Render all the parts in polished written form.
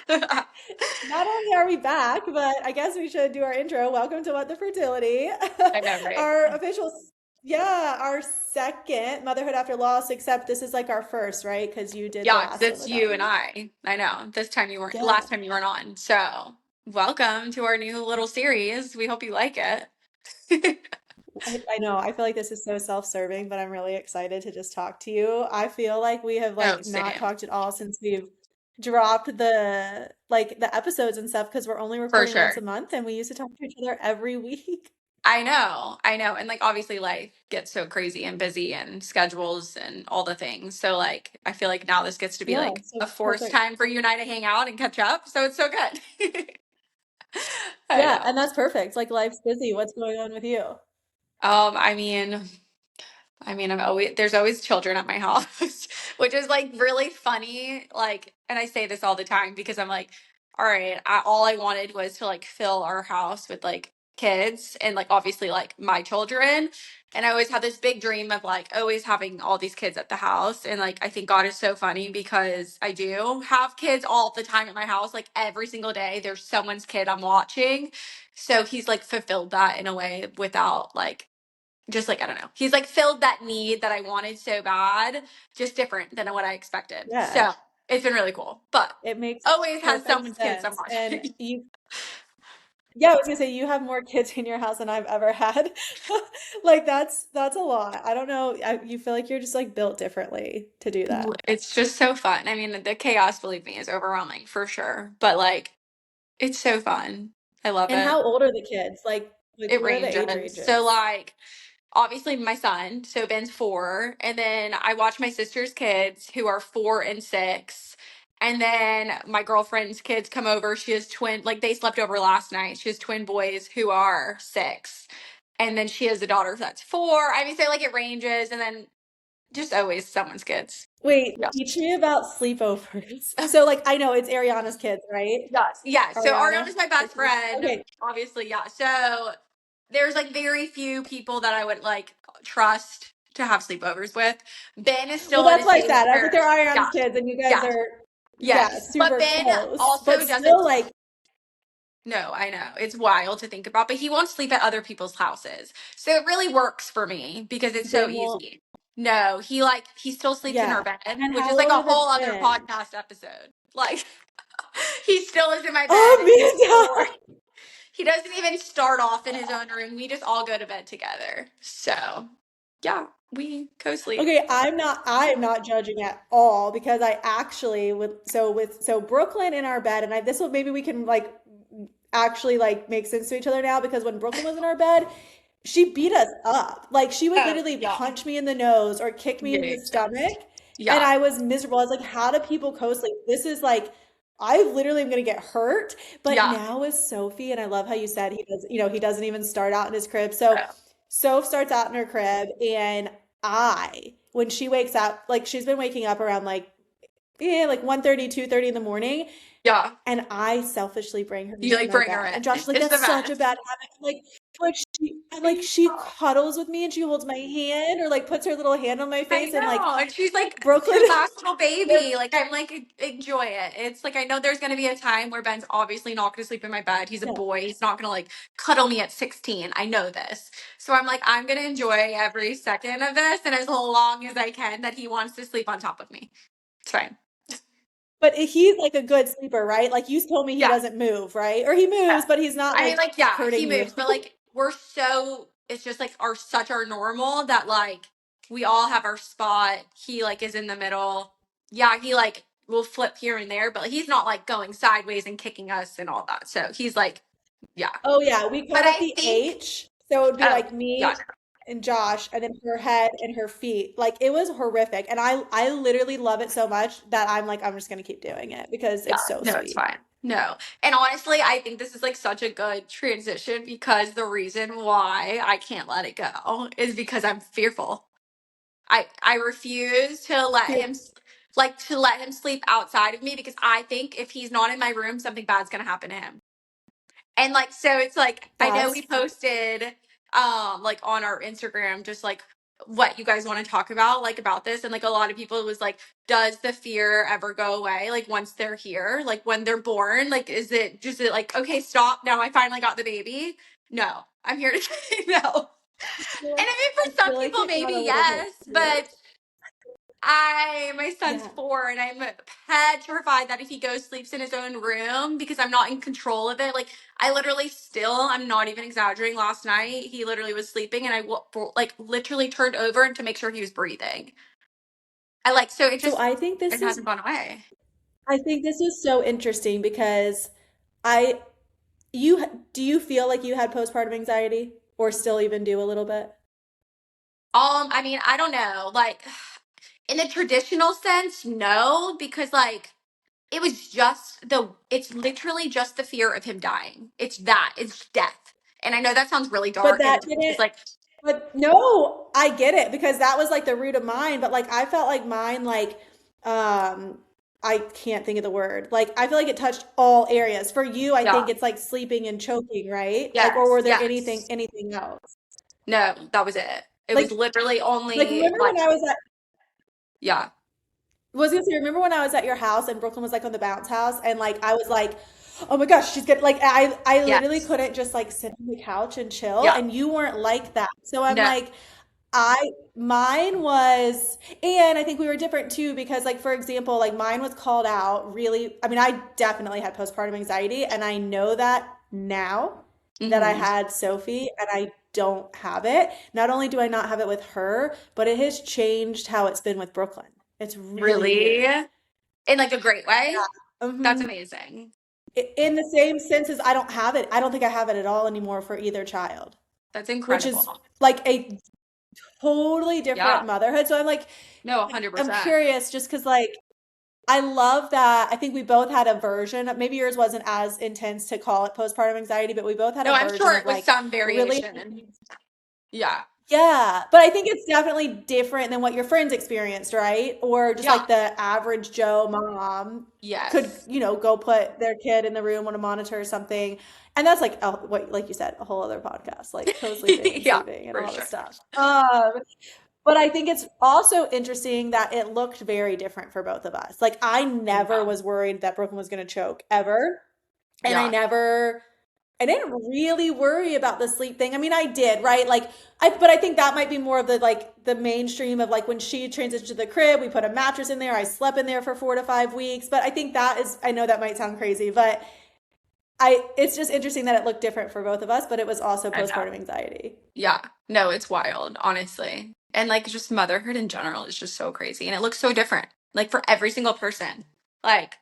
Not only are we back, but I guess we should do our intro. Welcome to What the Fertility. I know, right? Our official, yeah, our second Motherhood After Loss, except this is like our first, right? Because you did the Yeah, 'cause last one it's without you and me. I. I know. This time you weren't, Yeah. last time you weren't on. So, welcome to our new little series. We hope you like it. I know. I feel like this is so self-serving, but I'm really excited to just talk to you. I feel like we have Oh, like not same. talked at all since we've dropped the episodes and stuff because we're only For recording once sure. a month and we used to talk to each other every week. I know. I know. And like obviously life gets so crazy and busy and schedules and all the things. So like I feel like now this gets to be Yeah, like so a forced perfect. time for you and I to hang out and catch up. So it's so good. I Yeah, know. and that's perfect. Like life's busy. What's going on with you? I mean, I'm always there's always children at my house, which is like really funny. Like, and I say this all the time because I'm like, all right, all I wanted was to like fill our house with like kids and like obviously like my children. And I always had this big dream of like always having all these kids at the house. And like I think God is so funny because I do have kids all the time at my house, like every single day. There's someone's kid I'm watching. So he's like fulfilled that in a way without like just like I don't know. He's like filled that need that I wanted so bad, just different than what I expected. Yeah, So it's been really cool. But it makes always has perfect someone's kids I'm sense. And watching. yeah, I was gonna say you have more kids in your house than I've ever had. Like that's a lot. I don't know. You feel like you're just like built differently to do that. It's just so fun. I mean, the chaos, believe me, is overwhelming for sure. But like it's so fun. I love And it. how old are the kids? Like It what are the age ranges. So ranges? like obviously my son, so Ben's 4, and then I watch my sister's kids who are 4 and 6. And then my girlfriend's kids come over. She has twin, like they slept over last night. She has twin boys who are 6. And then she has a daughter that's 4. I mean, so like it ranges, and then just always someone's kids. Wait, Yeah. teach me about sleepovers. So like I know it's Ariana's kids, right? Yes. Yeah. So Ariana. Ariana's my best friend. Okay. Obviously, yeah. So there's like very few people that I would like trust to have sleepovers with. Ben is Well, still in that's a why I stage said. I was like, where, they're Ariana's yeah, kids, and you guys yeah, are, yeah, yes. But super Ben close. But also doesn't. still, like, No, I know it's wild to think about, but he won't sleep at other people's houses, so it really works for me because it's so they won't. easy. No, he still sleeps in her Yeah. bed, And which how is like old a are the whole other twins? podcast episode. Like he still is in my bed, and he's Oh, 4. He doesn't even start off in his own room. We just all go to bed together. So, yeah, we co-sleep. okay, I am not judging at all because I actually with Brooklyn in our bed, and this will maybe we can like actually like make sense to each other now because when Brooklyn was in our bed, she beat us up. Like she would Oh, literally yeah. punch me in the nose or kick me in Yeah. the stomach, and Yeah. I was miserable. I was like, how do people co-sleep? This is like I literally am gonna get hurt. But Yeah. now with Sophie, and I love how you said he does, he doesn't even start out in his crib. So Oh, Soph starts out in her crib, and when she wakes up, like she's been waking up around like, yeah, like 1:30, 2:30 in the morning, yeah. and I selfishly bring her You into like my bring her bed. And in. Josh is like, It's the that's such a best. bad habit. She cuddles with me and she holds my hand or like puts her little hand on my I face and like know. And she's like Brooklyn. her last little baby. Like I'm like enjoy it. It's like I know there's gonna be a time where Ben's obviously not gonna sleep in my bed. He's a Yeah. boy. He's not gonna like cuddle me at 16. I know this. So I'm like, I'm gonna enjoy every second of this and as long as I can that he wants to sleep on top of me. It's fine. But he's like a good sleeper, right? Like you told me he Yeah. doesn't move, right? Or he Yeah. moves, but he's not I mean, like like, yeah, he hurting you. moves, but like we're so it's just like our such our normal that like we all have our spot. He like is in the middle. Yeah, he like will flip here and there, but he's not like going sideways and kicking us and all that. So he's like, yeah. Oh yeah, we But called it I the think H. So it would be oh like yeah, me and Josh, and then her head and her feet. Like it was horrific. And I literally love it so much that I'm like, I'm just gonna keep doing it because yeah, it's so no, it's sweet. fine. No. And honestly, I think this is like such a good transition because the reason why I can't let it go is because I'm fearful. I refuse to let Fear- him like to let him sleep outside of me because I think if he's not in my room, something bad's gonna happen to him. And like so it's like I know we That's posted like on our Instagram just like what you guys want to talk about, like about this. And like a lot of people was like, does the fear ever go away? Like once they're here, like when they're born, like is it just like, okay, stop. Now I finally got the baby. No, I'm here to say no. And I mean, I for some feel like people, it got maybe a little bit yes, weird. but my son's Yeah. 4 and I'm petrified that if he goes sleeps in his own room because I'm not in control of it. Like I literally still, I'm not even exaggerating. Last night he literally was sleeping and like literally turned over to make sure he was breathing. I like, so it So just, it hasn't gone away. I think this is so interesting because I you do you feel like you had postpartum anxiety or still even do a little bit? I mean, I don't know. Like in the traditional sense, no, because like it was just it's literally just the fear of him dying. It's death. And I know that sounds really But dark and that it's didn't like, but no, I get it because that was like the root of mine, but like I felt like mine um I can't think of the word. Like I feel like it touched all areas. For you, I yeah, think it's like sleeping and choking, right? Like or yes, were there yes. anything else? No, that was it. It was Like literally only remember like, when I was at yeah, was gonna say, remember when I was at your house and Brooklyn was like on the bounce house and like I was like, oh my gosh, she's good. Like I literally yes, couldn't just like sit on the couch and chill yeah, and you weren't like that. So I'm no, like, mine was, and I think we were different too because like for example, like mine was called out really. I mean, I definitely had postpartum anxiety and I know that now that I hmm, had Sophie and I don't have it. Not only do I not have it with her, but it has changed how it's been with Brooklyn. It's really really, weird. in like a great way. That's hmm amazing. In the same sense as I don't have it. I don't think I have it at all anymore for either child, That's which is incredible. like a totally Yeah, different motherhood. So I'm like, no, I'm 100%. curious just because like I love that. I think we both had a version. Maybe yours wasn't as intense to call it postpartum anxiety, but we both had No, a I'm version sure of it was like some really. variation. Yeah, Yeah, but I think it's definitely different than what your friends experienced, right? Or just yeah, like the average Joe mom could, yes. go put their kid in the room on a monitor or something. And that's like what like you said, a whole other podcast, like co-sleeping and Yeah, sleeping and for all this sure. stuff. But I think it's also interesting that it looked very different for both of us. Like I never Yeah, was worried that Brooklyn was going to choke ever. And yeah, I didn't really worry about the sleep thing. I mean, I did, right? But I think that might be more of the like the mainstream of like when she transitioned to the crib, we put a mattress in there. I slept in there for 4 to 5 weeks. But I think I know that might sound crazy, but it's just interesting that it looked different for both of us, but it was also I know. postpartum anxiety. Yeah, no, it's wild, honestly. And like just motherhood in general is just so crazy. And it looks so different, like for every single person. Like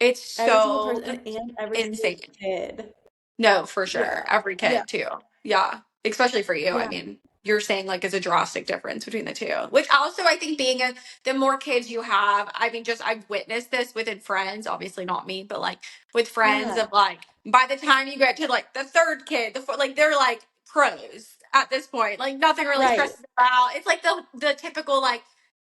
it's Every single so person and every single insane. kid. No, for sure. Yeah. Every Yeah. kid too. Yeah. Especially for you. I Yeah. mean, you're saying like is a drastic difference between the two. Which also I think the more kids you have, I mean just I've witnessed this within friends, obviously not me, but like with friends Yeah. of like by the time you get to like the third kid, like they're like pros at this point. Like nothing really Right. stresses them out. It's like the typical like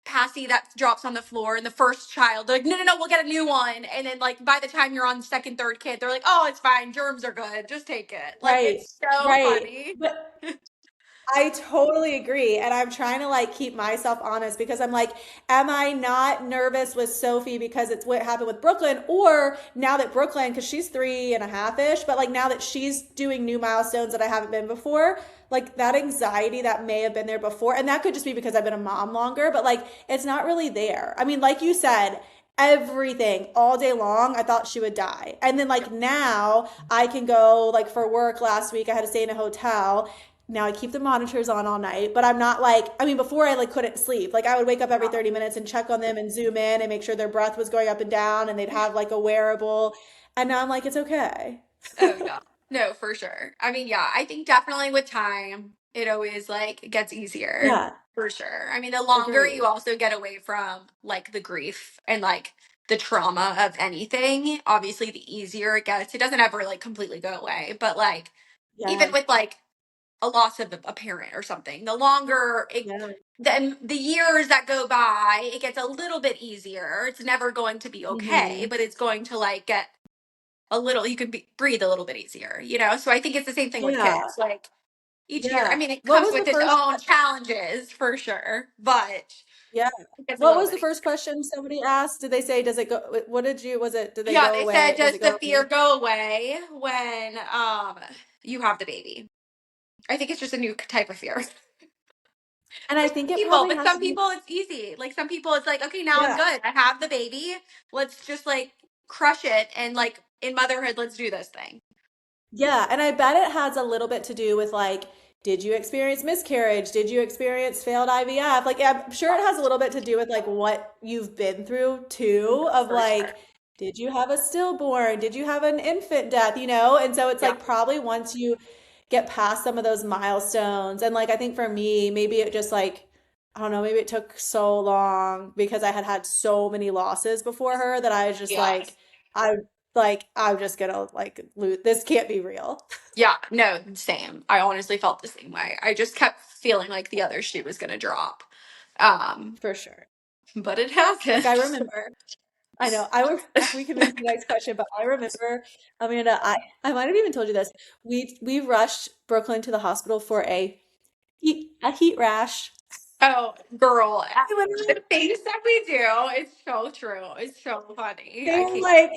passy that drops on the floor and the first child they're like no, we'll get a new one, and then like by the time you're on second third kid they're like oh it's fine, germs are good, just take it. Like Right. it's so Right. funny. But I totally agree. And I'm trying to like keep myself honest because I'm like, am I not nervous with Sophie because it's what happened with Brooklyn? Or now that Brooklyn, because she's 3.5-ish, but like now that she's doing new milestones that I haven't been before, like that anxiety that may have been there before. And that could just be because I've been a mom longer, but like it's not really there. I mean, like you said, everything all day long I thought she would die, and then like now I can go like for work. Last week I had to stay in a hotel. Now I keep the monitors on all night, but I'm not like, I mean, before I like couldn't sleep. Like I would wake up every Yeah. 30 minutes and check on them and zoom in and make sure their breath was going up and down and they'd have like a wearable. And now I'm like, it's okay. Oh yeah. No, for sure. I mean, yeah, I think definitely with time, it always like gets easier. Yeah, For sure. I mean, the longer you agreed. also get away from like the grief and like the trauma of anything, obviously the easier it gets. It doesn't ever like completely go away, but like even Yeah, with like a loss of a parent or something, the longer it yeah. then the years that go by, it gets a little bit easier. It's never going to be okay, hmm but it's going to like get a little, you can breathe a little bit easier, you know? So I think it's the same thing with Yeah, kids. Like, each year. I Yeah. mean, it What comes was with the its first own challenges for sure, but Yeah. it gets a What little was the bit. first question somebody asked? Did they say, does it go, what did you, was it, did they Yeah, go they said, away? Does does it the go fear away? go away when you have the baby? I think it's just a new type of fear. And For I some think it people, probably but has some to do, people it's easy. Like some people it's like, okay, now I'm yeah. good. I have the baby. Let's just like crush it and like in motherhood, let's do this thing. Yeah, and I bet it has a little bit to do with like, did you experience miscarriage? Did you experience failed IVF? Like, I'm sure it has a little bit to do with like what you've been through too, No, of for sure. like, did you have a stillborn? Did you have an infant death? You know? And so it's Yeah. like probably once you get past some of those milestones, and like I think for me, maybe it just like, I don't know, maybe it took so long because I had had so many losses before her that I was just Yeah. I I'm just gonna like lose. This can't be real. Yeah. No, same. I honestly felt the same way. I just kept feeling like the other shoe was gonna drop. Um, For sure. but it happened. Like I remember, I know we can move to the next question, but I remember, Amanda, I might have even told you this. We rushed Brooklyn to the hospital for a heat rash. Oh, girl. They literally The things that we do, it's so true. It's so funny. They I were can't. like,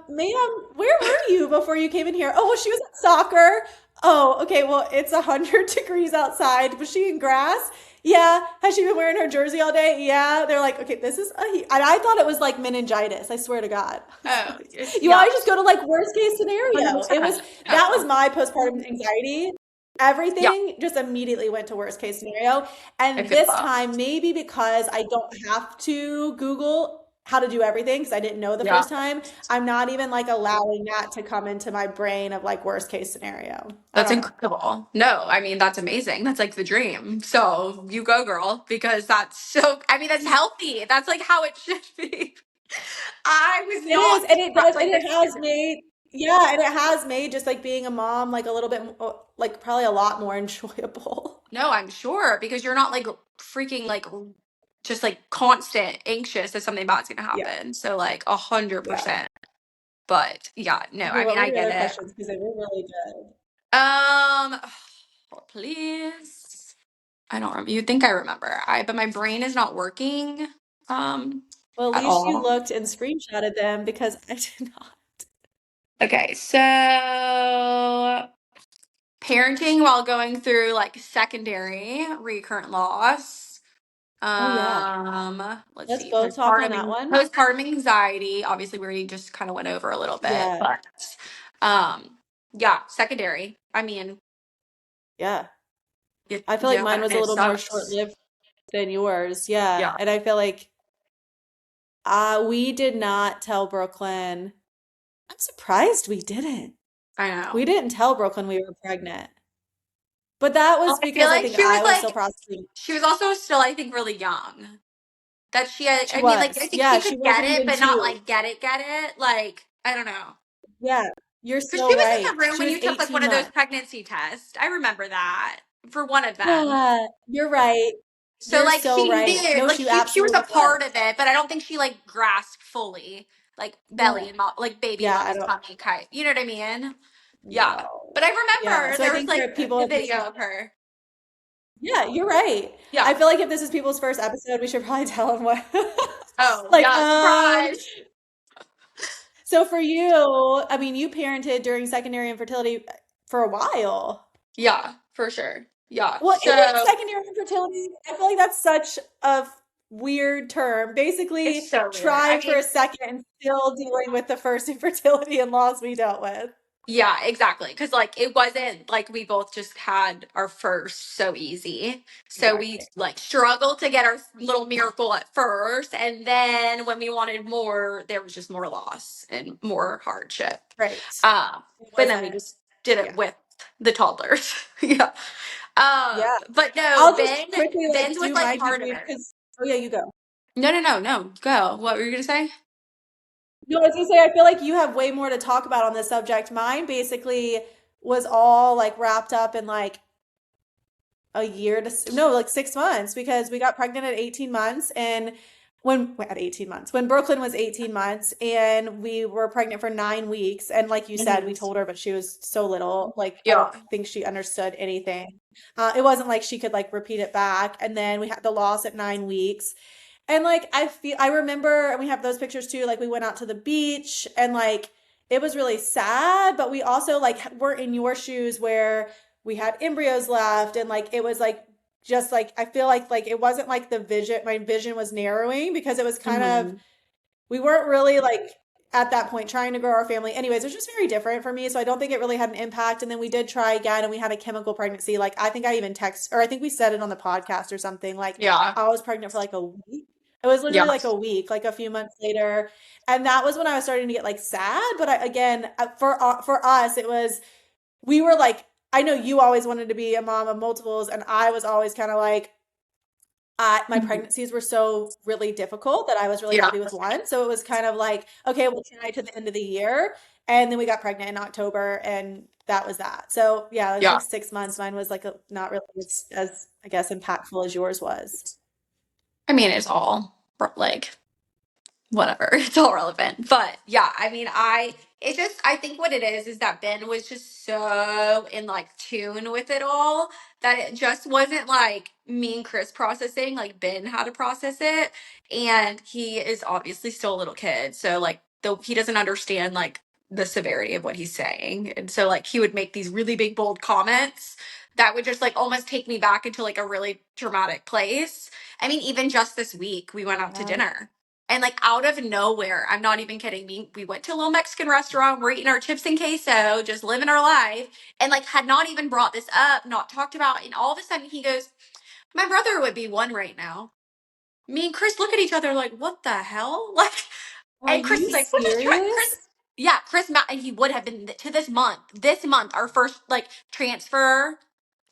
ma'am, where were you before you came in here? Oh, well, she was at soccer. Oh, okay. Well, it's 100 degrees outside. Was she in grass? Yeah. Has she been wearing her jersey all day? Yeah. They're like, okay, this is and I thought it was like meningitis. I swear to God. I was Oh, like, it's you yeah. always just go to like worst case scenario. It was 100%. that was No. my postpartum anxiety. Yeah. Everything just immediately went to worst case scenario. I And feel this that. time, maybe because I don't have to Google how to do everything because I didn't know the Yeah. first time, I'm not even like allowing that to come into my brain of like worst case scenario. I That's don't know. incredible. No, I mean, that's amazing. That's like the dream. So you go, girl, because that's so, I mean, that's healthy. That's like how it should be. I was It is, not and it does, and like it this. has made, yeah, and it has made just like being a mom like a little bit, like probably a lot more enjoyable. No, I'm sure because you're not like freaking like just like constant anxious that something bad's gonna Yeah, happen. So like a hundred yeah. percent. But yeah, no, Okay, I what mean were I your get other it. questions? Because they were really good. Um, please. I don't remember. You'd think I remember. But my brain is not working Well, at at least you all. looked and screenshotted them because I did not. Okay, so parenting while going through like secondary recurrent loss. Oh yeah. Let's Let's see, both talk on that one. postpartum anxiety. Obviously, we just kind of went over a little bit, Yeah. but yeah, secondary. I mean, Yeah. it, I feel like yeah, mine was a it little more sucks. short-lived than yours. Yeah. Yeah, And I feel like we did not tell Brooklyn. I'm surprised we didn't. I know. We didn't tell Brooklyn we were pregnant. But that Well, was I feel because I like think I was still processing. she was also still, I think, really young. That she had, She I mean, like, I was. think Yeah, she she could get wasn't it, even but not two. like get it. Like, I don't know. Yeah, you're Because she so was in right. the room She when was you took like one 18 of those months. pregnancy tests. I remember that for one of them. Yeah, you're right. So You're like so she right. knew, No, like she she was a absolutely was. part of it, but I don't think she like grasped fully, like belly Yeah. and mom, like baby in Yeah, I mommy's don't tummy kind. You know what I mean? Yeah. But know. I Yeah. remember So I there was think like for people the if this video of her. Yeah, you're right. I Yeah. feel like if this is people's first episode, we should probably tell them what Oh like yeah, surprise. so for you, I mean, you parented during secondary infertility for a while. Yeah, for sure. Yeah. Well, isn't So secondary infertility, I feel like that's such a weird term. it's Basically, so weird. I trying for mean, a second and still dealing with the first infertility and loss we dealt with. yeah, exactly. Because like it wasn't like we both just had our first so easy. So we Right. like struggled to get our little miracle at first. And then when we wanted more, there was just more loss and more hardship. Right. Uh, It but then we wasn't, just did it yeah. with the toddlers. Yeah. Yeah. But no, I'll just quickly like Ben's was do like my part of debrief it. because, oh yeah, you go. No. Go. What were you gonna say? No, I was gonna say, I feel like you have way more to talk about on this subject. Mine basically was all like wrapped up in like a year to, no, like 6 months because we got pregnant at 18 months and when at 18 months, when Brooklyn was 18 months and we were pregnant for 9 weeks. And like you said, we Mhm. told her, but she was so little. Like, I Yeah. don't think she understood anything. It wasn't like she could like repeat it back. And then we had the loss at 9 weeks. And like I remember, and we have those pictures too, like we went out to the beach and like it was really sad, but we also like were in your shoes where we had embryos left and like it was like just like I feel like it wasn't like the vision my vision was narrowing because it was kind of Hmm. we weren't really like at that point trying to grow our family. Anyways, it was just very different for me. So I don't think it really had an impact. And then we did try again and we had a chemical pregnancy. Like I think I even text or I think we said it on the podcast or something. Like Yeah. I was pregnant for like a week. It was Yeah. literally like a week, like a few months later. And that was when I was starting to get like sad. But again, for us, it was we were like I know you always wanted to be a mom of multiples, and I was always kind of like my Mhm. pregnancies were so really difficult that I was really Yeah. happy with one. So it was kind of like, okay, we'll try to the end of the year. And then we got pregnant in October and that was that. So yeah, it was Yeah. like 6 months. Mine was like not really as I guess impactful as yours was. I mean, it's all like whatever. It's all relevant. But yeah, I mean, it's just, I think what it is that Ben was just so in like tune with it all that it just wasn't like me and Chris processing, like Ben had to process it. And he is obviously still a little kid. So like, though he doesn't understand like the severity of what he's saying. And so like, he would make these really big, bold comments that would just like almost take me back into like a really dramatic place. I mean, even just this week, we went out to Yeah. dinner and like out of nowhere, I'm not even kidding. We went to a little Mexican restaurant. We're eating our chips and queso, just living our life, and like had not even brought this up, not talked about. And all of a sudden, he goes, "My brother would be one right now." Me and Chris look at each other like, "What the hell?" Like, Are and Chris you is like, "We're just trying." Chris, serious? yeah, Chris, and he would have been to this month. This month, our first like transfer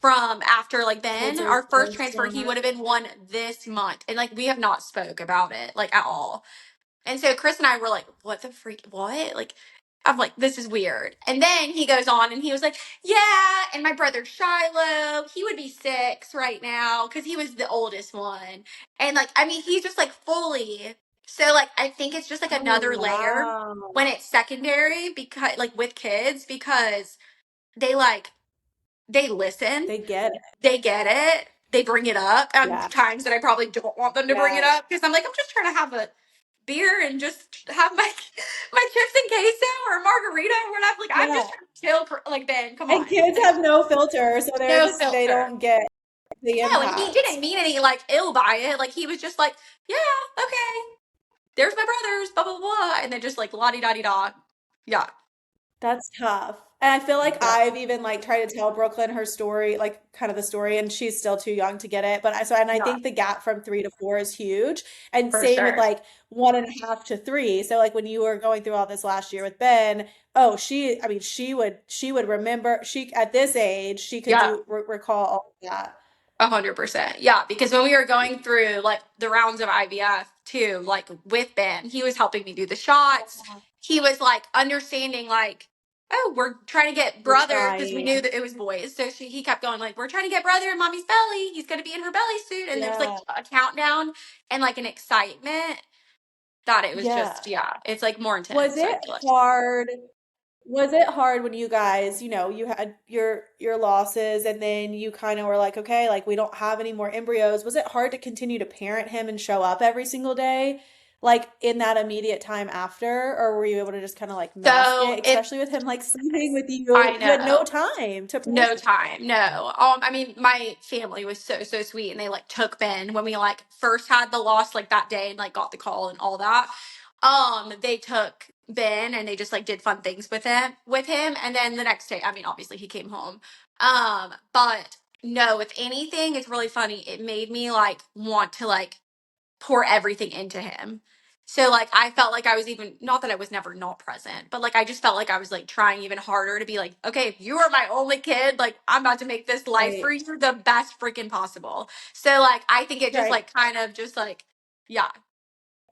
from after like Kids Ben, are our so first transfer, he smart. would have been one this month, and like we have not spoke about it like at all. And so Chris and I were like, what the freak? What? Like, I'm like, this is weird. And then he goes on and he was like, yeah. And my brother Shiloh, he would be 6 right now because he was the oldest one. And like, I mean, he's just like fully. So, like, I think it's just like Oh another layer wow. when it's secondary because, like, with kids, because they like, they listen, They get it. they get it, they bring it up Yeah. times that I probably don't want them to bring it Yeah. up because I'm like, I'm just trying to have a beer and just have my my chips and queso or margarita or whatever. Like I'm Yeah. just trying to chill. Like Ben, come And on, kids have no filter, so no they filter. don't get the No, and he impact. didn't mean any like ill by it. Like he was just like, yeah, okay, there's my brothers, blah blah blah, and then just like la di da di da. Yeah, That's tough. And I feel like yeah, I've even like tried to tell Brooklyn her story, like kind of the story, and she's still too young to get it. But and I yeah, think the gap from 3 to 4 is huge. And for same with sure. like 1.5 to 3. So like when you were going through all this last year with Ben, oh, I mean, she would remember she at this age, she could Yeah. recall all of that. 100%. Yeah, because when we were going through like the rounds of IVF too, like with Ben, he was helping me do the shots. He was like understanding, like, oh, we're trying to get We're brother because we knew trying. that it was boys. So he kept going like, we're trying to get brother in mommy's belly. He's going to be in her belly soon. And there's like Yeah. a countdown and like an excitement that it was Yeah. just, yeah, it's like more Was intense. I it feel like. hard? Was it hard when you guys, you had your losses and then you kind of were like, okay, like we don't have any more embryos. Was it hard to continue to parent him and show up every single day, like in that immediate time after, or were you able to just kind of like mask So it, it, especially with him like sleeping with you? I You had no know. time to No process. time, no. I mean, my family was so so sweet, and they like took Ben when we like first had the loss, like that day, and like got the call and all that. They took Ben and they just like did fun things with him, and then the next day, I mean, obviously he came home. But no, if anything, it's really funny. It made me like want to like pour everything into him. So like I felt like I was even not that I was never not present, but like I just felt like I was like trying even harder to be like, okay, if you are my only kid, like I'm about to make this life for Right. you the best freaking possible. So like I think it just Right. like kind of just like yeah,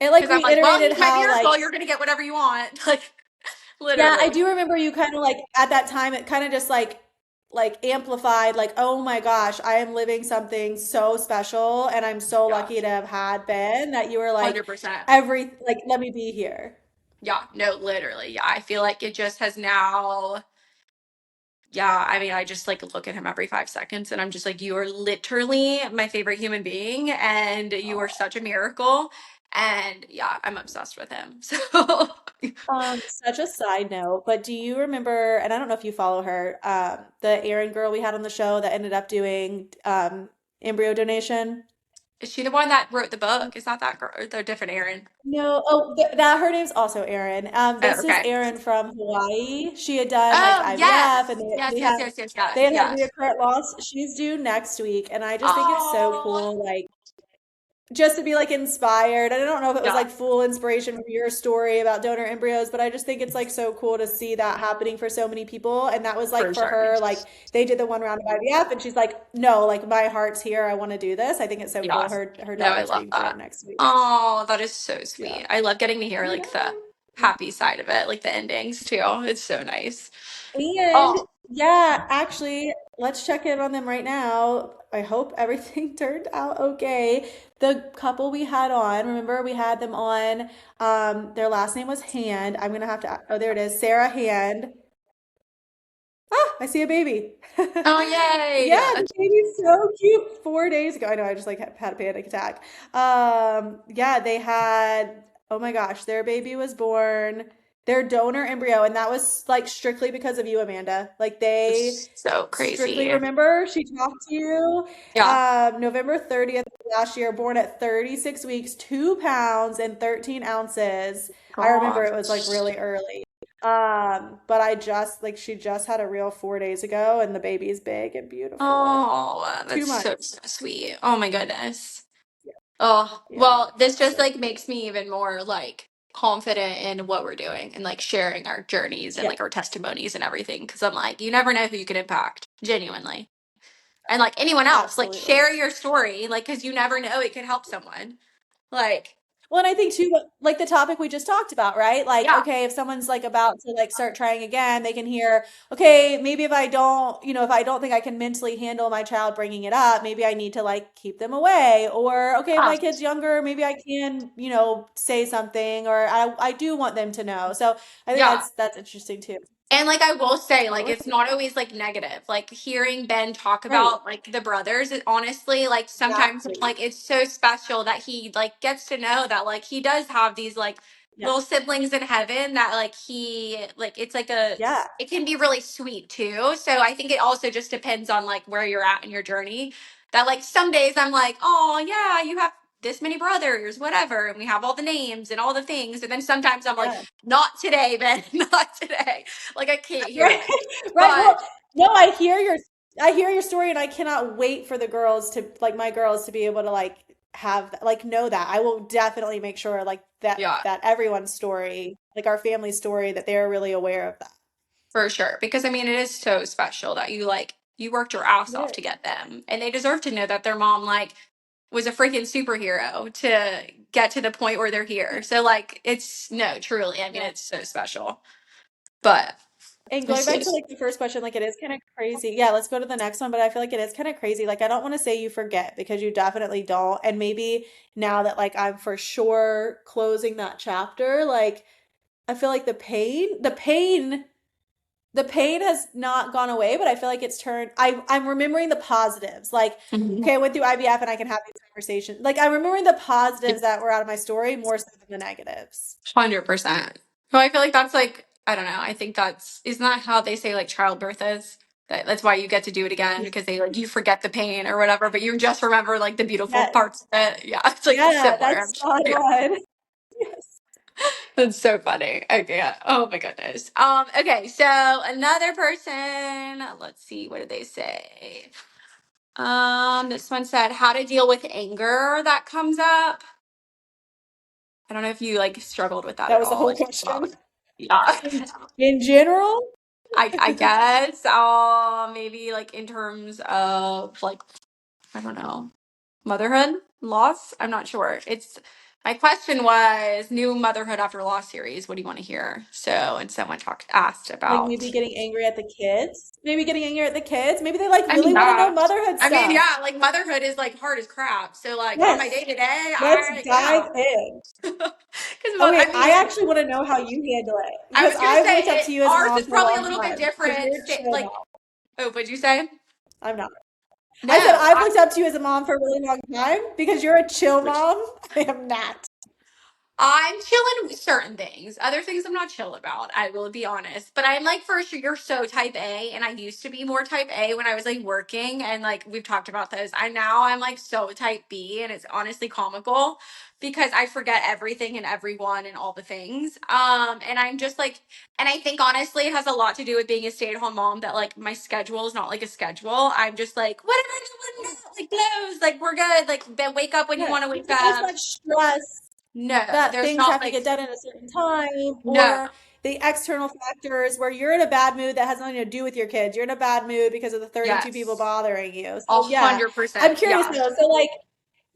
It like because I'm like, well, reiterated he's my how like miracle. You're gonna get whatever you want, like yeah, I literally. do remember you kind of like at that time it kind of just like like amplified, like, oh my gosh, I am living something so special and I'm so Yeah, lucky to have had Ben, that you were like 100%. like let me be here. Yeah, no, literally. Yeah, I feel like it just has now. Yeah, I mean, I just like look at him every 5 seconds and I'm just like, you are literally my favorite human being and you are such a miracle. And yeah, I'm obsessed with him. So, Such a side note, but do you remember, and I don't know if you follow her, the Erin girl we had on the show that ended up doing embryo donation? is she the one that wrote the book? Is not that girl? Or they're different Aaron. No, oh, that her name's also Erin. Oh, This is okay. Erin from Hawaii. She had done like Oh, IVF, and yes. Yes, they yes, had yes, yes, yes, they had had yes. reoccurrent loss. She's due next week, and I just think it's so Oh, cool, like just to be like inspired. And I don't know if it was yeah, like full inspiration from your story about donor embryos, but I just think it's like so cool to see that happening for so many people. And that was like for for sure. her, like they did the one round of IVF, and she's like, no, like my heart's here. I want to do this. I think it's so Yeah. cool. Her No, I daughter's love being that. born next week. Oh, that is so Yeah. sweet. I love getting to hear I like the know. happy side of it, like the endings too. It's so nice. And Oh, yeah, actually, let's check in on them right now. I hope everything turned out okay. The couple we had on, remember we had them on, their last name was Hand. I'm gonna have to, oh, there it is, Sarah Hand. Ah, I see a baby. oh, yay. Yeah, the baby's so cute. 4 days ago. I know I just like had a panic attack. Yeah, they had, oh my gosh, their baby was born, their donor embryo, and that was like strictly because of you, Amanda. Like they It's so strictly crazy. remember she talked to you. Yeah. November 30th of last year, born at 36 weeks, 2 pounds and 13 ounces. I remember it was like Gosh. really early. But I just like she just had a real 4 days ago, and the baby's big and beautiful. Oh, Two that's so, months. so sweet. Oh my goodness. Yeah, Oh, yeah, well, this just so like makes me even more like confident in what we're doing and like sharing our journeys and yeah, like our testimonies and everything. Cause I'm like, you never know who you can impact, genuinely. And like anyone else, like absolutely. share your story, like, cause you never know it could help someone. Like, Well, and I think too, like the topic we just talked about, right? Like, yeah, okay, if someone's like about to like start trying again, they can hear, okay, maybe if I don't, if I don't think I can mentally handle my child bringing it up, maybe I need to like keep them away. Or, okay, if yeah, my kid's younger, maybe I can, say something, or I do want them to know. So I think yeah. that's interesting too. And like I will say, All like right. it's not always like negative. Like hearing Ben talk Right. about like the brothers, it honestly like sometimes Exactly. like it's so special that he like gets to know that like he does have these like Yeah. little siblings in heaven that like he like it's like a Yeah. it can be really sweet too. So I think it also just depends on like where you're at in your journey. That like some days I'm like, oh yeah, you have this many brothers, whatever, and we have all the names and all the things. And then sometimes I'm like, Yeah. not today, Ben, not today. Like I can't hear Right. it. Right. But Well, no, I hear your story, and I cannot wait for the girls to like my girls to be able to like have like know that. I will definitely make sure like yeah, that everyone's story, like our family story, that they're really aware of that. for sure. Because I mean it is so special that you like you worked your ass It off to is. get them. And they deserve to know that their mom like was a freaking superhero to get to the point where they're Yeah. here. So like it's no, truly, I mean Yeah. it's so special. But And going it's back to just like the first question, like it is kind of crazy. Yeah, let's go to the next one, but I feel like it is kind of crazy. Like I don't want to say you forget because you definitely don't. And maybe now that like I'm for sure closing that chapter, like I feel like the pain has not gone away, but I feel like it's turned. I'm remembering the positives. Like, Mhm. okay, I went through IVF and I can have these conversations. Like, I'm remembering the positives that were out of my story more so than the negatives. 100%. Well, I feel like that's like I don't know. I think that's isn't that how they say like childbirth is? That's why you get to do it again Yeah. because they like you forget the pain or whatever, but you just remember like the beautiful Yes. parts of it. Yeah, it's like Yeah, similar. that's spot Yeah, on. Yes. that's so funny. Okay, yeah. Oh my goodness. Okay, so another person. Let's see. What did they say? This one said how to deal with anger that comes up. I don't know if you like struggled with that That at was the all. whole Like, wow. question. Yeah. In, in general? I guess maybe like in terms of like I don't know motherhood loss. I'm not sure. It's My question was new motherhood after loss series. What do you want to hear? So, and someone asked Like about. maybe getting angry at the kids. Maybe getting angry at the kids. Maybe they like I mean, really want to know yeah. motherhood I mean, stuff. yeah, like motherhood is like hard as crap. So like on my Yes. day to day, Let's I dive yeah. in. Because Okay, I I mean, actually want to know how you handle it I because was gonna I've say looked up to you as a ours mom is for a probably a long little bit time because different. you're a chill Like, mom. oh, what'd you say? I'm not. I said No, I've looked up to you as a mom for a really long time because you're a chill which mom. I am not. I'm chilling with certain things. Other things I'm not chill about. I will be honest. But I'm like, for sure, you're so type A, and I used to be more type A when I was like working, and like we've talked about this. I'm like so type B, and it's honestly comical because I forget everything and everyone and all the things. And I'm just like, and I think honestly, it has a lot to do with being a stay-at-home mom that like my schedule is not like a schedule. I'm just like whatever, like blows, like we're good. Like then wake up when you Yeah, want to wake there's up. much stress No, that there's things not have to like get done in a certain time no. or the external factors where you're in a bad mood that has nothing to do with your kids. You're in a bad mood because of the 32 people Yes. bothering you. A So yeah, hundred I'm percent. curious Yeah. though. So like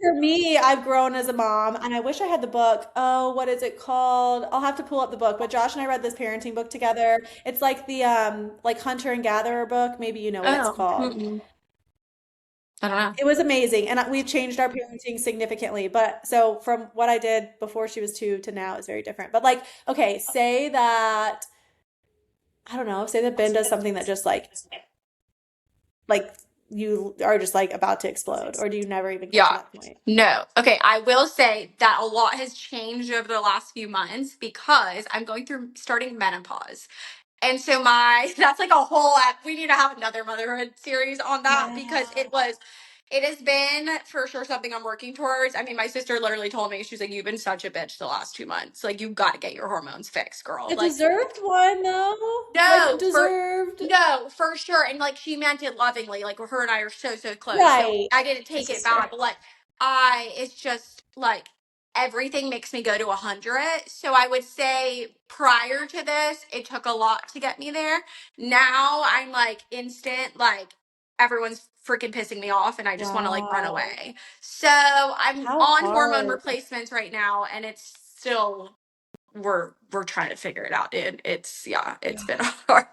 for me, I've grown as a mom and I wish I had the book. Oh, what is it called? I'll have to pull up the book, but Josh and I read this parenting book together. It's like the like Hunter and Gatherer book. Maybe you know what it's Oh, called. mm-mm. I don't know. It was amazing, and we've changed our parenting significantly. But so from what I did before she was two to now is very different. But like, okay, say that I don't know, say that Ben does something that just like you are just like about to explode, or do you never even get to Yeah. that point? No. Okay. I will say that a lot has changed over the last few months because I'm going through starting menopause. And so that's like a whole we need to have another motherhood series on that because Yeah. it has been for sure something I'm working towards. I mean, my sister literally told me, she's like, you've been such a bitch the last 2 months. Like, you've got to get your hormones fixed, girl. A Like, deserved one though. Like a no, deserved. no, for sure. And like she meant it lovingly. Like her and I are so close. So Right. I didn't My take it sister. bad. But like it's just like everything makes me go to 100. So I would say prior to this, it took a lot to get me there. Now I'm like instant, like everyone's freaking pissing me off and I just want to like run Wow. away. So I'm How on hormone hard. replacements right now and it's still we're trying to figure it out, dude. It's yeah, it's been hard.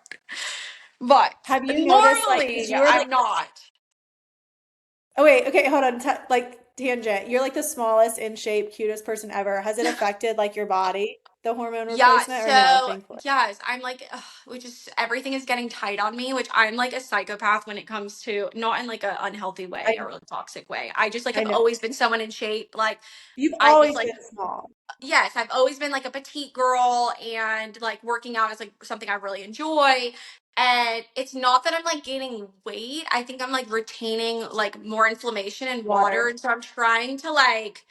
But Have you noticed like because normally you were like I'm not. oh wait, okay, hold on. Like tangent. You're like the smallest in shape, cutest person ever. Has it affected like your body, the hormone Yeah, replacement, or no? so Thankfully. yes, I'm like, ugh, which is everything is getting tight on me, which I'm like a psychopath when it comes to not in like an unhealthy I way or a toxic way. I just like I have know. always been someone in shape. Like You've I just always like been small. yes, I've always been like a petite girl and like working out is like something I really enjoy. And it's not that I'm like gaining weight. I think I'm like retaining like more inflammation and water. Water. And so I'm trying to like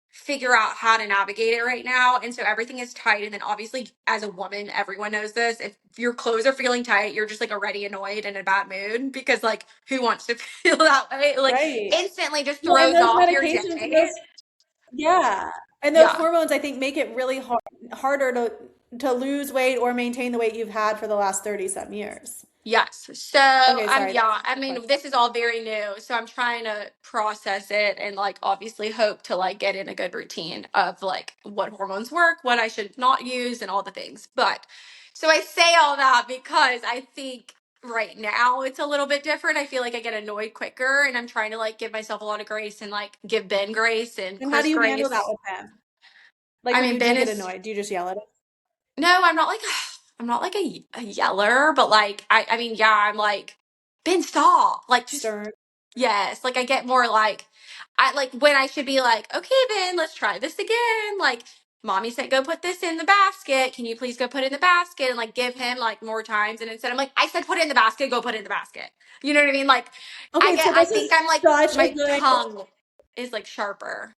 figure out how to navigate it right now. And so everything is tight. And then obviously as a woman, everyone knows this. If your clothes are feeling tight, you're just like already annoyed and in a bad mood because like who wants to feel that way? Like Right. instantly just Well, and throws those off your medications, day. those yeah, and those Yeah. hormones, I think, make it really harder to lose weight or maintain the weight you've had for the last 30 some years. Yes. So Okay, sorry, that yeah, was I the mean, question. this is all very new. So I'm trying to process it and like obviously hope to like get in a good routine of like what hormones work, what I should not use, and all the things. But so I say all that because I think right now it's a little bit different. I feel like I get annoyed quicker and I'm trying to like give myself a lot of grace and like give Ben grace and And how do Chris you handle that grace. with them? Like I when mean, you do Ben get is annoyed, do you just yell at him? no, I'm not like I'm not like a yeller, but like I mean, yeah, I'm like Ben, stop. Like just Stern. yes. Like I get more like I like when I should be like, okay, Ben, let's try this again. Like mommy said, go put this in the basket. Can you please go put it in the basket and like give him like more times? And instead I'm like, I said put it in the basket, go put it in the basket. You know what I mean? Like Okay, so I this think is I'm like such a my good tongue is like sharper.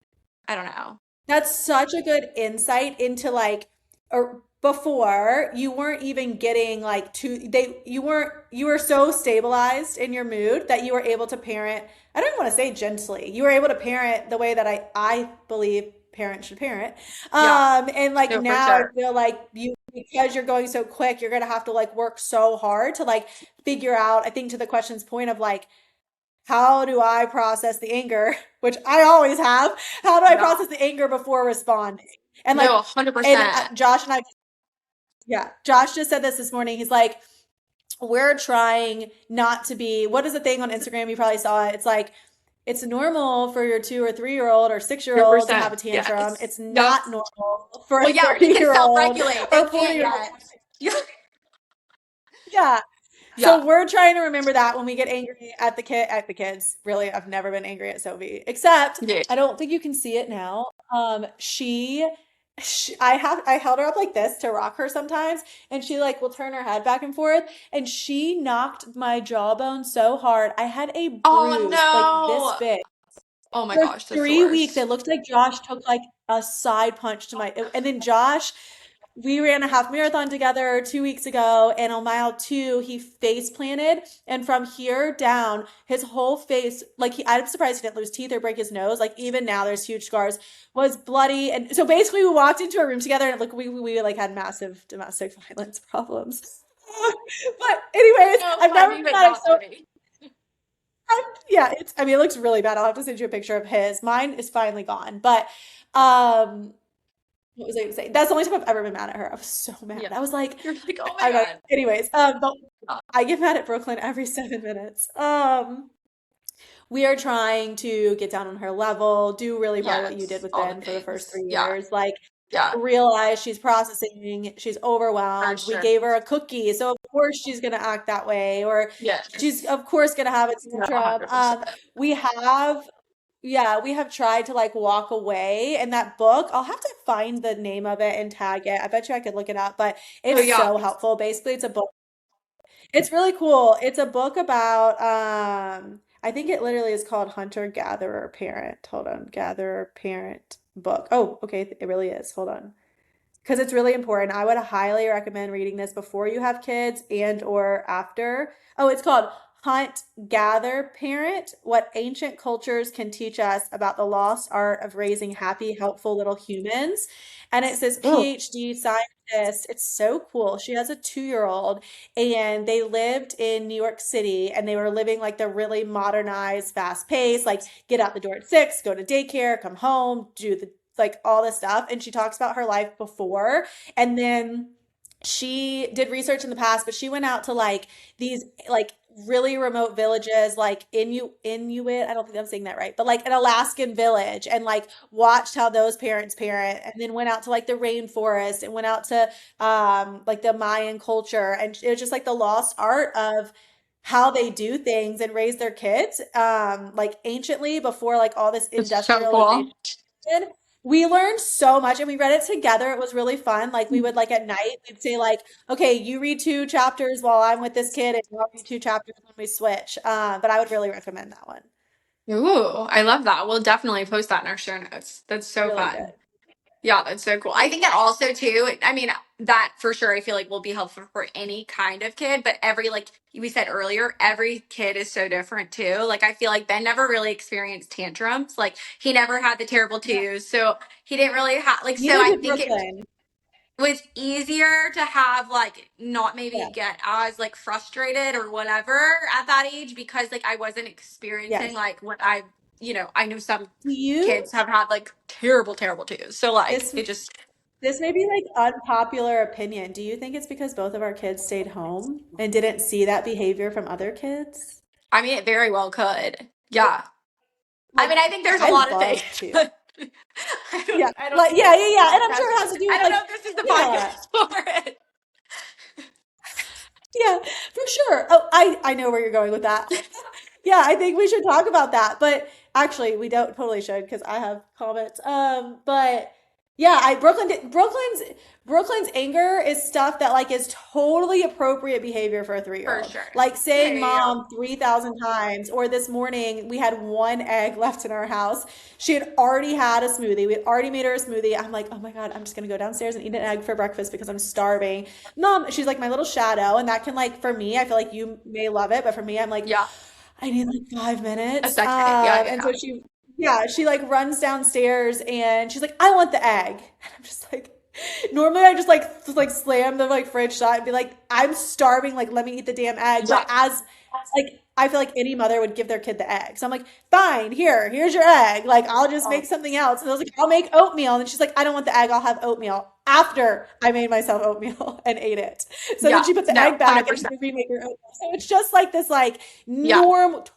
I don't know. That's such a good insight into like or before you weren't even getting like to they you weren't you were so stabilized in your mood that you were able to parent. I don't want to say gently. You were able to parent the way that I believe parents should parent. Yeah. And like No, for now I sure. feel like you because you're going so quick, you're gonna have to like work so hard to like figure out, I think to the question's point of like how do I process the anger, which I always have. How do I Yeah. process the anger before responding? And No, like, and 100%. Josh and I, yeah, Josh just said this morning. He's like, we're trying not to be, what is the thing on Instagram? You probably saw it. It's like, it's normal for your 2 or 3 year old or 6 year old to have 100%. a tantrum. Yes. It's Yep. not normal for a Well, yeah, he 30 can year old self-regulate. They or can't 40-year-old. yet. Yeah. Yeah. Yeah. So we're trying to remember that when we get angry at the kids. Really, I've never been angry at Sophie, except Yeah. I don't think you can see it now. I held her up like this to rock her sometimes, and she like will turn her head back and forth, and she knocked my jawbone so hard. I had a Oh bruise like this no. big. Oh my For gosh, that's the 3 weeks, it worst. looked like Josh took like a side punch to my, and then Josh, we ran a half marathon together 2 weeks ago, and on mile two, he face planted, and from here down, his whole face, like I'm surprised he didn't lose teeth or break his nose. Like even now, there's huge scars. Was bloody, and so basically, we walked into a room together, and like we like had massive domestic violence problems. But anyways, So I've never funny, been but that not so funny. yeah, I mean, it looks really bad. I'll have to send you a picture of his. Mine is finally gone, but um, what was I going to say? That's the only time I've ever been mad at her. I was so mad. Yeah. I was like, You're like, oh my I'm not. God. Anyways, but Yeah. I get mad at Brooklyn every 7 minutes. We are trying to get down on her level, do really probably what you did Yes. with All the Ben for the first things. three Yeah. years. Like, Yeah. realize she's processing, she's For overwhelmed. We sure. gave her a cookie, so of course she's gonna act that way, or she's Yes. of course gonna have a No, tantrum. 100%. We have, yeah, we have tried to like walk away. And that book, I'll have to find the name of it and tag it. I bet you I could look it up, but Oh it's yeah. so helpful. Basically, it's a book. It's really cool. It's a book about I think it literally is called Hunter Gatherer Parent. Hold on. Gatherer Parent book. Oh, okay, it really is. Hold on. Because it's really important. I would highly recommend reading this before you have kids and or after. Oh, it's called Hunt, Gather, Parent: What Ancient Cultures Can Teach Us About the Lost Art of Raising Happy, Helpful Little Humans. And it says Oh. PhD scientist. It's so cool. She has a 2 year old, and they lived in New York City, and they were living like the really modernized, fast pace, like get out the door at 6, go to daycare, come home, do the like all this stuff. And she talks about her life before, and then she did research in the past, but she went out to like these like really remote villages, like Inuit, I don't think I'm saying that right, but like an Alaskan village, and like watched how those parents parent, and then went out to like the rainforest and went out to like the Mayan culture, and it was just like the lost art of how they do things and raise their kids like anciently before like all this It's so industrialization. cool. We learned so much, and we read it together. It was really fun. Like we would like at night, we'd say like, okay, you read 2 chapters while I'm with this kid, and I'll read 2 chapters when we switch. But I would really recommend that one. Ooh, I love that. We'll definitely post that in our show notes. That's so Really fun. good. Yeah, that's so cool. I think that also too, I mean, that for sure I feel like will be helpful for any kind of kid, but every like we said earlier, every kid is so different too. Like I feel like Ben never really experienced tantrums. Like he never had the terrible Yeah. twos. So he didn't really have like so Neither I did think it Brooklyn. was easier to have like not maybe Yeah. get as like frustrated or whatever at that age because like I wasn't experiencing Yes. like what I know some Do you? kids have had like terrible terrible twos. So like This it just this may be like unpopular opinion. Do you think it's because both of our kids stayed home and didn't see that behavior from other kids? I mean, it very well could. Yeah. I Like, mean, I think there's a I lot of things. love to. I Yeah. I don't Like, think yeah, this yeah, is the yeah. And I'm podcast. sure it has to do I with don't like, know if this is the yeah. podcast for it. Yeah, for sure. Oh, I know where you're going with that. Yeah, I think we should talk about that. But actually, we don't totally should because I have comments. But yeah, Brooklyn's anger is stuff that like is totally appropriate behavior for a 3 year For old. sure. Like Yeah, saying yeah, yeah. mom 3,000 times, or this morning we had one egg left in our house. She had already had a smoothie. We had already made her a smoothie. I'm like, oh my God, I'm just gonna go downstairs and eat an egg for breakfast because I'm starving. Mom, she's like my little shadow, and that can like for me, I feel like you may love it, but for me, I'm like, Yeah. I need like five A minutes. second. Yeah, yeah, And yeah. so she, yeah, she like runs downstairs and she's like, I want the egg. And I'm just like, Normally I just like slam the like fridge shut and be like, I'm starving, like let me eat the damn egg. But Yeah. as like I feel like any mother would give their kid the egg. So I'm like, fine, here's your egg. Like I'll just Oh, make something else. And I was like, I'll make oatmeal. And she's like, I don't want the egg, I'll have oatmeal. After I made myself oatmeal and ate it. So then yeah. she put the No, egg back and had 100%. to remake her oatmeal. So it's just like this like Yeah.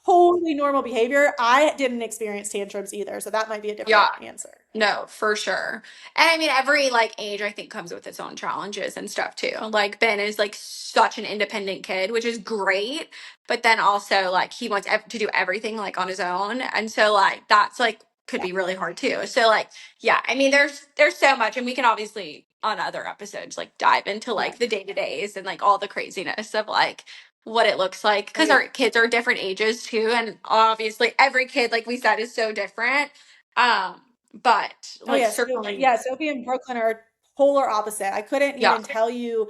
totally normal behavior. I didn't experience tantrums either. So that might be a Yeah. different answer. No, for sure. And I mean, every like age I think comes with its own challenges and stuff too. Like Ben is like such an independent kid, which is great, but then also like he wants to do everything like on his own, and so like that's like could Yeah. be really hard too. So like yeah, I mean, there's so much, and we can obviously on other episodes like dive into Yeah. like the day to days and like all the craziness of like what it looks like because Right. our kids are different ages too, and obviously every kid like we said is so different. Um, but Oh like yeah, so certainly, yeah, Sophie and Brooklyn are polar opposite. I couldn't yeah. even tell you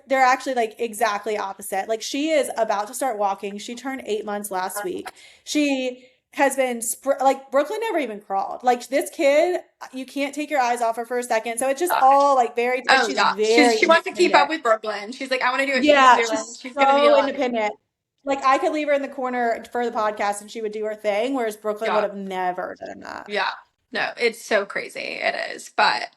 they're actually like exactly opposite. Like she is about to start walking. She turned 8 months last week. She has been like Brooklyn never even crawled. Like this kid, you can't take your eyes off her for a second. So it's just uh, all like very and oh she's yeah, very she wants to keep up independent. with Brooklyn. She's like, I want to do what she's Yeah, doing. she's She's gonna be so like, independent. Like I could leave her in the corner for the podcast and she would do her thing, whereas Brooklyn would yeah, have never done that. yeah. No, it's so crazy. It is, but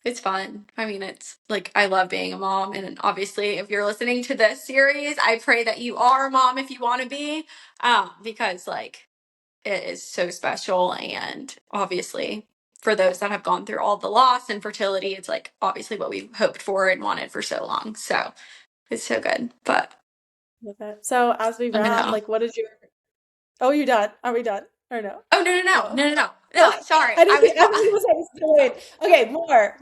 it's fun. I mean, it's like I love being a mom, and obviously, if you're listening to this series, I pray that you are a mom if you want to be, because like it is so special, and obviously. For those that have gone through all the loss and fertility, it's like obviously what we've hoped for and wanted for so long. So it's so good. But Love it. So as we I don't wrap, know. like what is your Oh, you done? Are we done? Or no? Oh no no no Oh. no no no no! Sorry, I didn't I was. think everything was like explained. Okay, more.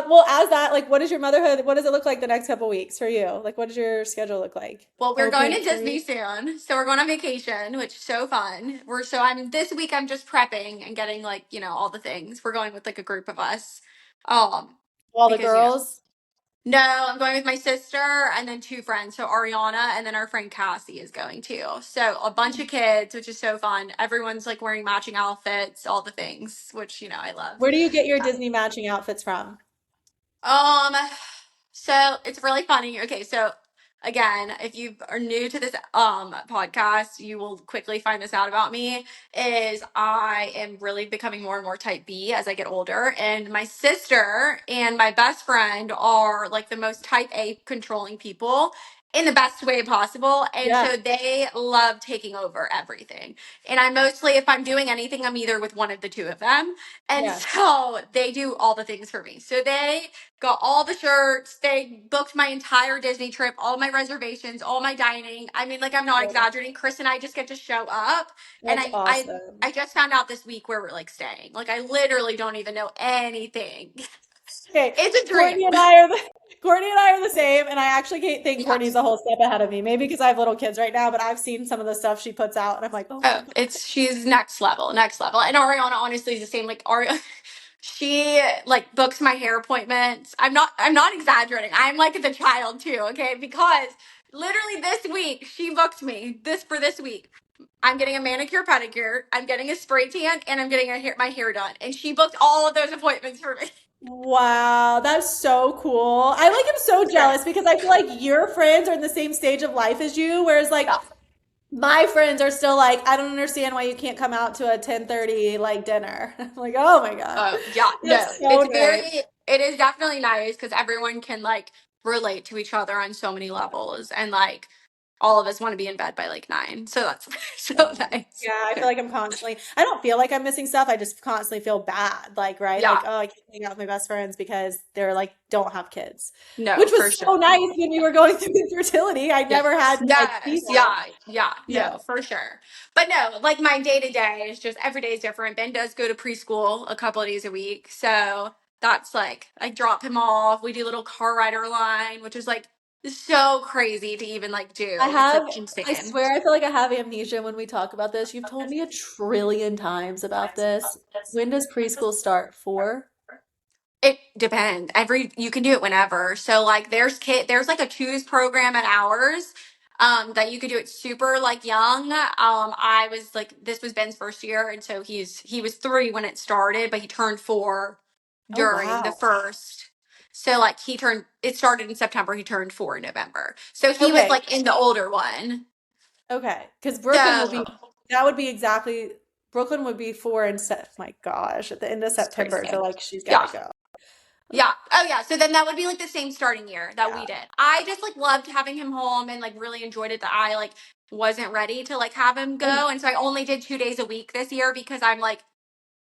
Well, as that, like, what is your motherhood? What does it look like the next couple weeks for you? Like, what does your schedule look like? Well, we're going Open to for Disney you? soon, so we're going on vacation, which is so fun. We're so I'm this week. I'm just prepping and getting like all the things. We're going with like a group of us, um, All the because girls? no, I'm going with my sister and then two friends. So Ariana and then our friend Cassie is going too. So a bunch of kids, which is so fun. Everyone's like wearing matching outfits, all the things, which I love. Where do you get your Disney matching outfits from? Um, so it's really funny. Okay, so again, if you are new to this podcast, you will quickly find this out about me. Is I am really becoming more and more type B as I get older, and my sister and my best friend are like the most type A controlling people in the best way possible, and Yeah, so they love taking over everything. And I mostly, if I'm doing anything, I'm either with one of the two of them, and yeah. so they do all the things for me. So they got all the shirts. They booked my entire Disney trip, all my reservations, all my dining. I mean, like I'm not Love it. exaggerating. Chris and I just get to show up, and That's I awesome. just found out this week where we're like staying. Like I literally don't even know anything. Okay, It's a dream. Courtney and I are the Courtney and I are the same, and I actually can't think Yeah. Courtney's a whole step ahead of me. Maybe because I have little kids right now, but I've seen some of the stuff she puts out, and I'm like, oh my Oh, God. it's she's next level, next level. And Ariana honestly is the same. Like Ariana, she like books my hair appointments. I'm not exaggerating. I'm like the child too, okay? Because literally this week she booked me this week. I'm getting a manicure pedicure, I'm getting a spray tan, and I'm getting my hair done. And she booked all of those appointments for me. Wow, that's so cool. I like am so It's great. jealous because I feel like your friends are in the same stage of life as you, whereas like Yeah. my friends are still like, I don't understand why you can't come out to a 10:30 like dinner. I'm like, oh my God. Yeah, no, That's so it's nice. it is definitely nice because everyone can like relate to each other on so many levels, and like all of us want to be in bed by like 9, so that's so nice. Yeah, I feel like I'm constantly, I don't feel like I'm missing stuff. I just constantly feel bad. Like, right? Yeah, Like, oh, I can't hang out with my best friends because they're like, don't have kids, no, which for was sure. so nice when we were going through infertility. I never Yes, had like yes, people. yeah, Yeah. no, for sure. But no, like my day to day is just every day is different. Ben does go to preschool a couple of days a week, so that's like I drop him off. We do little car rider line, which is like so crazy to even like I do. It's have, like I insane. swear, I feel like I have amnesia when we talk about this. You've told me a trillion times about this. When does preschool start? 4? It depends. You can do it whenever. So like there's like a choose program at ours that you could do it super like young. I was like this was Ben's first year, and so he was 3 when it started, but he turned 4 Oh, during the wow. first. So like it started in September, he turned 4 in November. So he was Okay. like in the older one. Okay. Because Brooklyn will be, So that would be exactly, Brooklyn would be 4 in my gosh, at the end of it's September. So crazy. like she's got Yeah. to go. Yeah. Oh yeah. So then that would be like the same starting year that Yeah. we did. I just like loved having him home and like really enjoyed it that I like wasn't ready to like have him I, go. And so I only did 2 days a week this year because I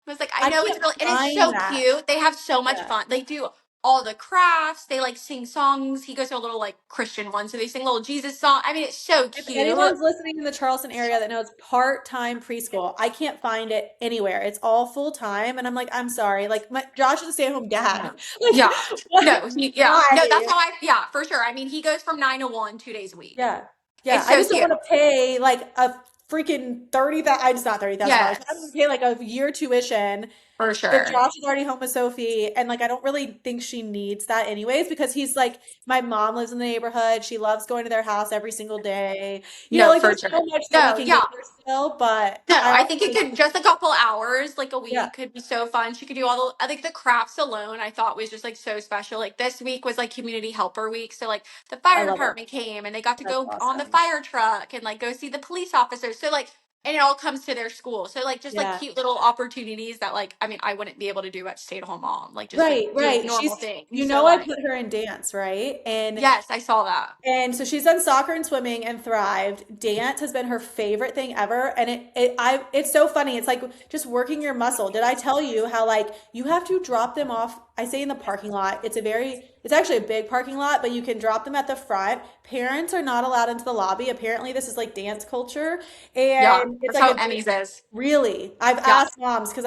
was like, I I know it's can't really, and it's find so that. cute. They have so much Yeah. fun. They do all the crafts. They like sing songs. He goes to a little like Christian one, so they sing a little Jesus song. I mean, it's so If cute. anyone's listening in the Charleston area that knows part-time preschool, I can't find it anywhere. It's all full-time, and I'm like, I'm sorry. Like Josh is a stay-at-home dad. No. Like, Yeah. what? No, yeah. No, that's Why? how yeah, for sure. I mean, he goes from 9 to 1, 2 days a week. Yeah. Yeah. It's I so just don't cute. want to pay like a freaking 30,000, I just not $30,000, but I'm gonna Yes, pay like a year tuition. for If sure. Josh is already home with Sophie, and like I don't really think she needs that anyways, because he's like my mom lives in the neighborhood. She loves going to their house every single day. No, Like for there's so sure. much that we No, can give yeah. her still, but No, I I also think it think, could just a couple hours, like a yeah, week, could be so fun. She could do all the, I think the crafts alone, I thought was just like so special. Like this week was like community helper week. So like the I fire love it. department came and they got to That's go on the awesome. fire truck and like go see the police officers. So like, and it all comes to their school. So like just like Yeah. cute little opportunities that like, I mean, I wouldn't be able to do at stay at home mom, like just like Right, doing right. normal things. You So know, I like, put her in dance, right? yes, I saw that. And so she's done soccer and swimming and thrived. Dance has been her favorite thing ever. And it's so funny. It's like just working your muscle. Did I tell you how like you have to drop them off? I say in the parking lot. It's actually a big parking lot, but you can drop them at the front. Parents are not allowed into the lobby. Apparently, this is like dance culture. Yeah, And it's that's like how a Emmy's is. really, I've Yeah, asked moms because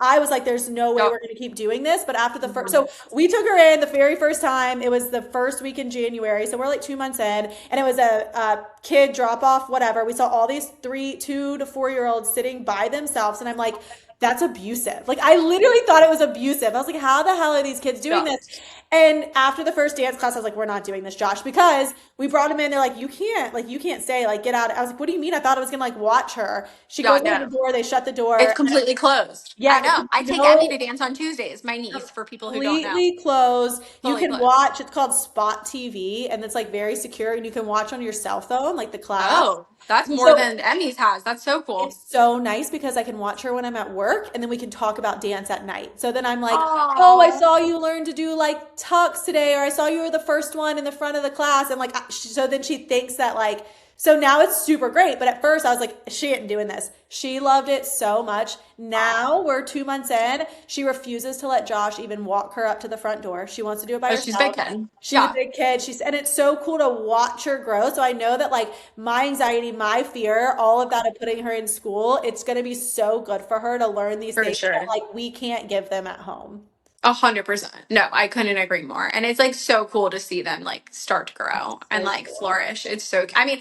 I was like, there's no way yeah. we're going to keep doing this. But after the first, Mhm. so we took her in the very first time. It was the first week in January. So we're like 2 months in, and it was a kid drop off, whatever. We saw all these 2 to 4 year olds sitting by themselves. And I'm like, that's abusive. Like, I literally thought it was abusive. I was like, how the hell are these kids doing Yeah, this? And after the first dance class, I was like, we're not doing this, Josh, because we brought him in. They're like, you can't stay, like, get out. I was like, what do you mean? I thought I was gonna like watch her. She yeah, goes out the no. door, they shut the It's door. completely closed. I Yeah, know. I take Emmy no, to dance on Tuesdays, my niece, for people who don't know. completely closed. You Fully can closed. watch, it's called Spot TV, and it's like very secure, and you can watch on your cell phone, like the class. Oh, that's And more so than Emmy's has. That's so cool. it's so nice because I can watch her when I'm at work, and then we can talk about dance at night. So then I'm like, oh, I Oh, saw you learn to do like tucks today, or I saw you were the first one in the front of the class. And like, so then she thinks that like, so now it's super great. But at first I was like, she ain't doing this. She loved it so much. Now oh, we're 2 months in. She refuses to let Josh even walk her up to the front door. She wants to do it by oh, she's big herself. kid. She's a Yeah, big kid. And it's so cool to watch her grow. So I know that like my anxiety, my fear, all of that of putting her in school, it's going to be so good for her to learn these for things that sure. like we can't give them at home. 100%. No, I couldn't agree more. And it's like so cool to see them like start to grow and So like cool. flourish. It's so, I mean,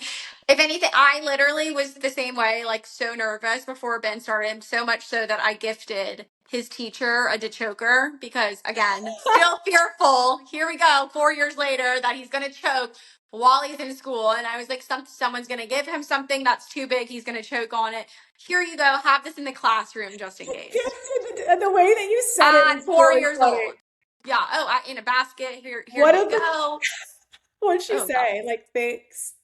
if anything, I literally was the same way, like so nervous before Ben started, so much so that I gifted his teacher a choker because, again, still fearful. Here we go, 4 years later, that he's going to choke while he's in school. And I was like, someone's going to give him something that's too big. He's going to choke on it. Here you go. Have this in the classroom just in case. And the way that you said it At is four really years funny. old. Yeah. Oh, in a basket. Here What you did the, go. what'd she Oh God. say? Like, thanks.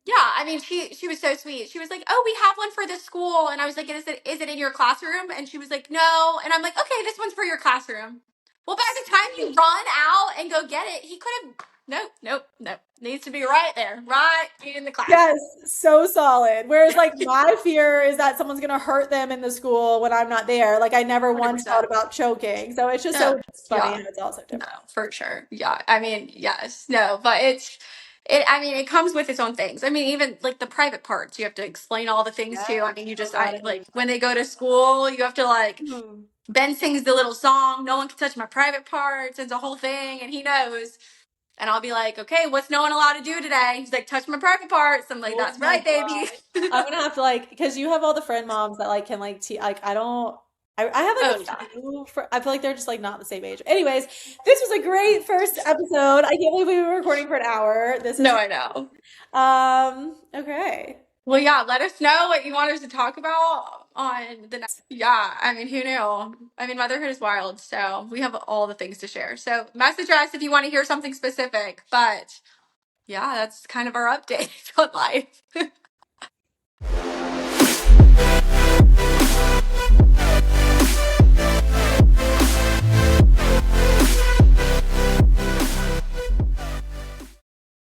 Yeah. I mean, she was so sweet. She was like, "Oh, we have one for the school," and I was like, "Is it in your classroom?" And she was like, "No." And I'm like, "Okay, this one's for your classroom." Well, by the time you run out and go get it, he could have. Nope, nope, nope. Needs to be right there, right in the Yes, classroom. so solid. Whereas like my fear is that someone's gonna hurt them in the school when I'm not there. Like I never once thought 100%. about choking. So it's just No. so funny Yeah. how it's also No, different. for sure. Yeah. I mean, yes. No, but I mean, it comes with its own things. I mean, even like the private parts, you have to explain all the things Yeah. to. I mean, Oh God, I like hate when they go to school, you have to like, that. Ben sings the little song, no one can touch my private parts. It's a whole thing, and he knows. And I'll be like, okay, what's no one allowed to do today? He's like, touch my private parts. I'm like, Oh that's my right, baby. gosh. I'm gonna have to like because you have all the friend moms that like can like like I don't I have like Oh, a yeah. few I feel like they're just like not the same age. Anyways, this was a great first episode. I can't believe we were recording for an hour. This is No, I know. okay. Well, yeah, let us know what you want us to talk about. on the next. Yeah, I mean, who knew? I mean, motherhood is wild, so we have all the things to share. So message us if you want to hear something specific. But yeah, that's kind of our update on life.